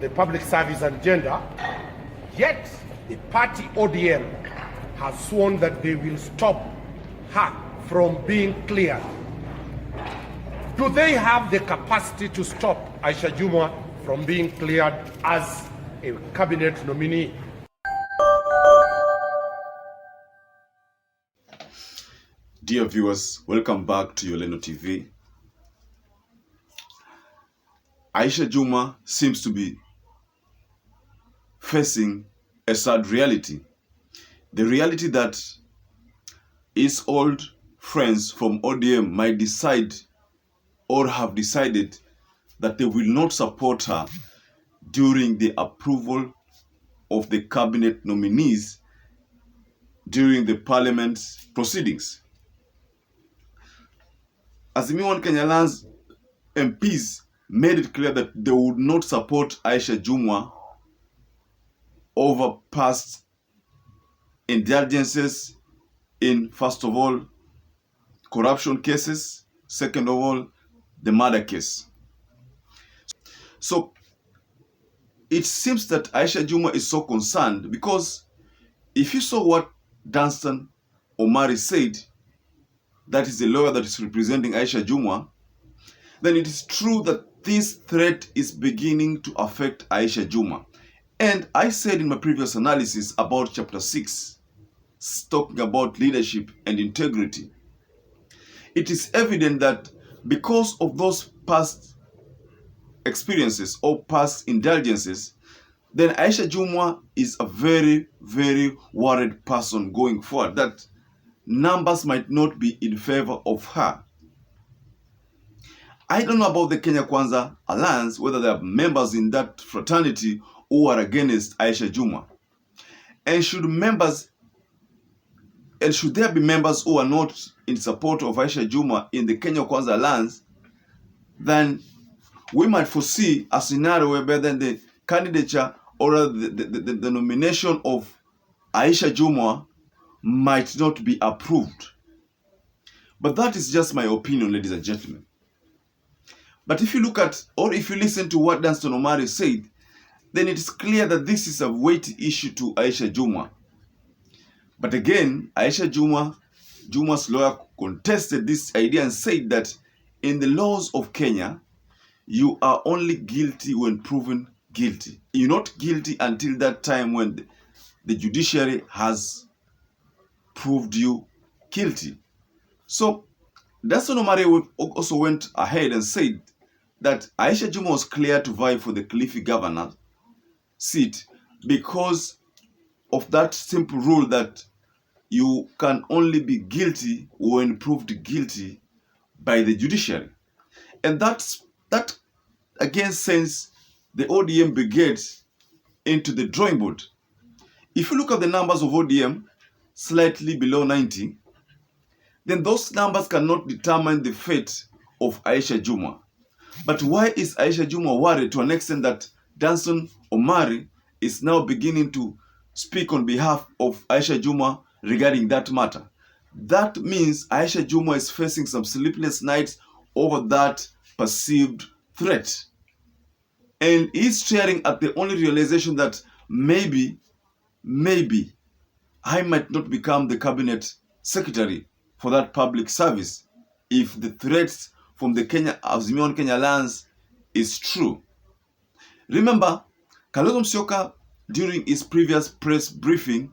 the public service and gender, yet the party ODM has sworn that they will stop her from being cleared. Do they have the capacity to stop Aisha Juma from being cleared as a cabinet nominee? Dear viewers, welcome back to Yoleno TV. Aisha Juma seems to be facing a sad reality. The reality that his old friends from ODM might decide or have decided that they will not support her during the approval of the cabinet nominees during the parliament proceedings. Azimio Kenya Lands MPs made it clear that they would not support Aisha Jumwa over past indulgences in, first of all, corruption cases, second of all, the murder case. So it seems that Aisha Juma is so concerned because if you saw what DANSTAN Omari said, that is the lawyer that is representing Aisha Juma, then it is true that this threat is beginning to affect Aisha Juma. And I said in my previous analysis about chapter 6, talking about leadership and integrity, it is evident that because of those past experiences or past indulgences, then Aisha Juma is a very, very worried person going forward, that numbers might not be in favor of her. I don't know about the Kenya Kwanza Alliance, whether there are members in that fraternity who are against Aisha Juma. And should there be members who are not in support of Aisha Juma in the Kenya Kwanza Alliance, then we might foresee a scenario whereby then the candidature or the nomination of Aisha Juma might not be approved. But that is just my opinion, ladies and gentlemen. But if you look at, or if you listen to what DANSTAN Omari said, then it is clear that this is a weighty issue to Aisha Juma. But again, Aisha Juma's lawyer contested this idea and said that in the laws of Kenya, you are only guilty when proven guilty. You're not guilty until that time when the judiciary has proved you guilty. So DANSTAN Omari also went ahead and said that Aisha Juma was cleared to vie for the Kilifi governor seat because of that simple rule that you can only be guilty when proved guilty by the judiciary. And that again sends the ODM brigade into the drawing board. If you look at the numbers of ODM, slightly below 90, then those numbers cannot determine the fate of Aisha Juma. But why is Aisha Juma worried to an extent that DANSTAN Omari is now beginning to speak on behalf of Aisha Juma regarding that matter? That means Aisha Juma is facing some sleepless nights over that perceived threat. And he's staring at the only realization that maybe I might not become the cabinet secretary for that public service if the threats from the Azimio Kenya Alliance is true. Remember, Kalonzo Musyoka, during his previous press briefing,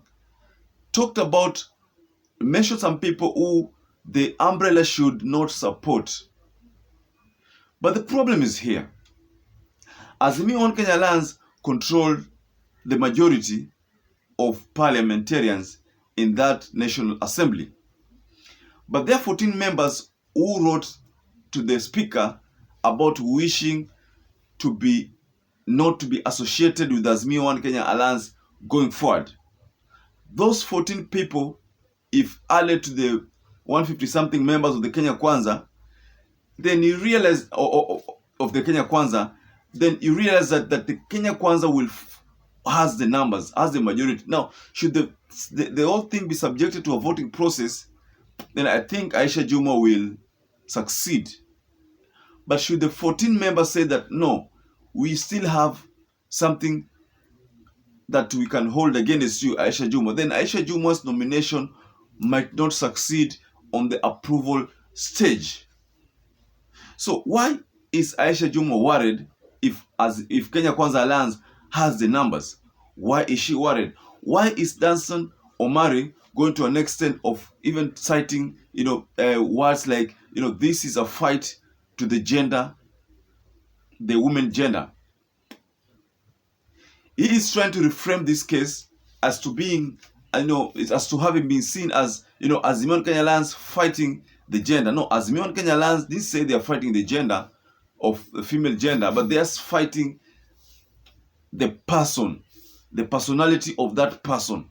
mentioned some people who the umbrella should not support. But the problem is here. Azimio Kenya Alliance controlled the majority of parliamentarians in that National Assembly. But there are 14 members who wrote to the Speaker about wishing not to be associated with Azimio Kenya Alliance going forward. Those 14 people, if added to the 150-something members of the Kenya Kwanza, then you realize, of the Kenya Kwanza, then you realize that the Kenya Kwanza has the numbers, has the majority. Now, should the whole thing be subjected to a voting process, then I think Aisha Juma will succeed. But should the 14 members say that, no, we still have something that we can hold against you, Aisha Juma, then Aisha Juma's nomination might not succeed on the approval stage. So why is Aisha Juma worried if Kenya Kwanza Alliance has the numbers? Why is she worried? Why is DANSTAN Omari going to an extent of even citing, words like, this is a fight to the gender, the women gender? He is trying to reframe this case as to being, as to having been seen as, Azimio Kenya Alliance fighting the gender. No, Azimio Kenya Alliance didn't say they are fighting the gender of the female gender, but they are fighting the person, the personality of that person.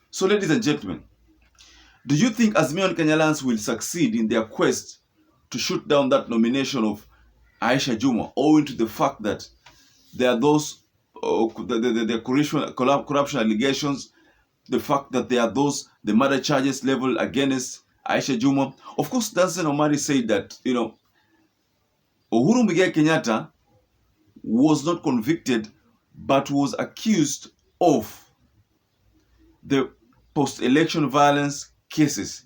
So, ladies and gentlemen, do you think Azimio Kenya Alliance will succeed in their quest to shoot down that nomination of Aisha Juma, owing to the fact that there are those the corruption allegations, the fact that there are those the murder charges leveled against Aisha Juma? Of course, DANSTAN Omari said that Uhuru Muigai Kenyatta was not convicted, but was accused of the post-election violence cases,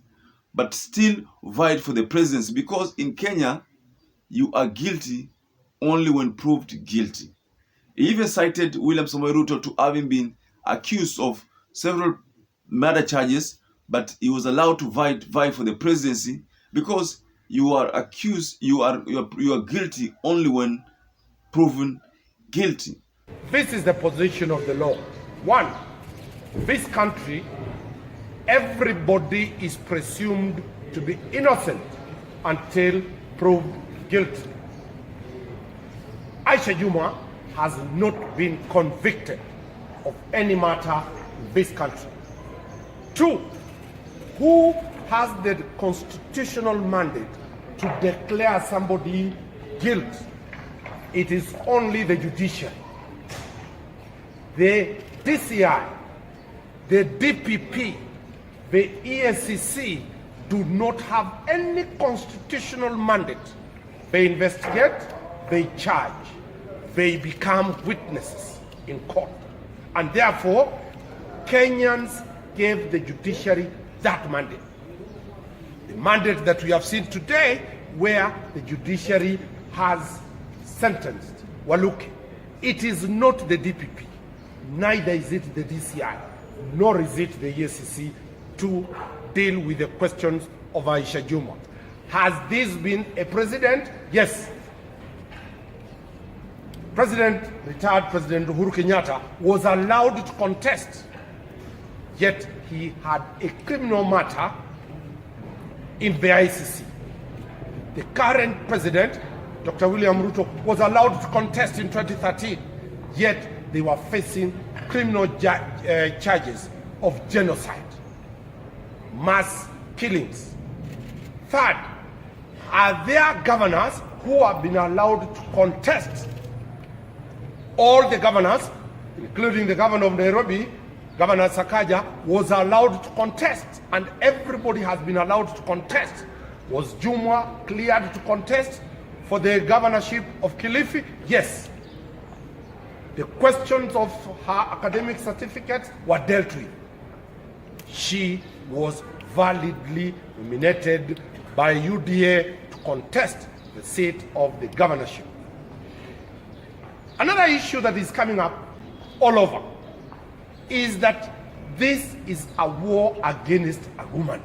but still vied for the presidency, because in Kenya you are guilty only when proved guilty. He even cited William Samoei Ruto to having been accused of several murder charges, but he was allowed to vie for the presidency because you are accused, you are guilty only when proven guilty. This is the position of the law. One, this country, everybody is presumed to be innocent until proved guilty. Aisha Juma has not been convicted of any matter in this country. Two, who has the constitutional mandate to declare somebody guilty? It is only the judiciary. The DCI, the DPP, the EACC do not have any constitutional mandate. They investigate, they charge, they become witnesses in court. And therefore, Kenyans gave the judiciary that mandate. The mandate that we have seen today, where the judiciary has sentenced Waluke. It is not the DPP, neither is it the DCI, nor is it the EACC to deal with the questions of Aisha Juma. Has this been a precedent? Yes. Retired President Uhuru Kenyatta was allowed to contest, yet he had a criminal matter in the ICC. The current president, Dr. William Ruto, was allowed to contest in 2013, yet they were facing criminal charges of genocide, mass killings. Third, are there governors who have been allowed to contest? All the governors, including the governor of Nairobi, Governor Sakaja, was allowed to contest, and everybody has been allowed to contest. Was Juma cleared to contest for the governorship of Kilifi? Yes. The questions of her academic certificates were dealt with. She was validly nominated by UDA to contest the seat of the governorship. Another issue that is coming up all over is that this is a war against a woman.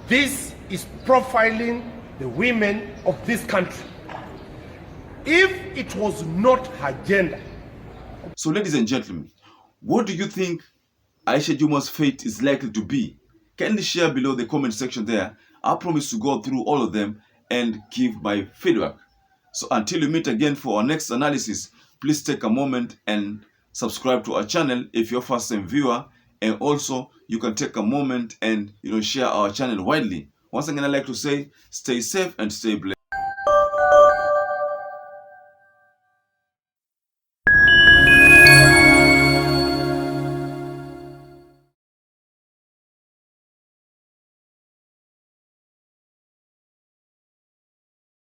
This is profiling the women of this country. If it was not her gender. So, ladies and gentlemen, what do you think Aisha Juma's fate is likely to be? Kindly share below the comment section there. I promise to go through all of them and give my feedback. So until we meet again for our next analysis, please take a moment and subscribe to our channel if you're a first-time viewer, and also you can take a moment and share our channel widely. Once again, I'd like to say stay safe and stay blessed.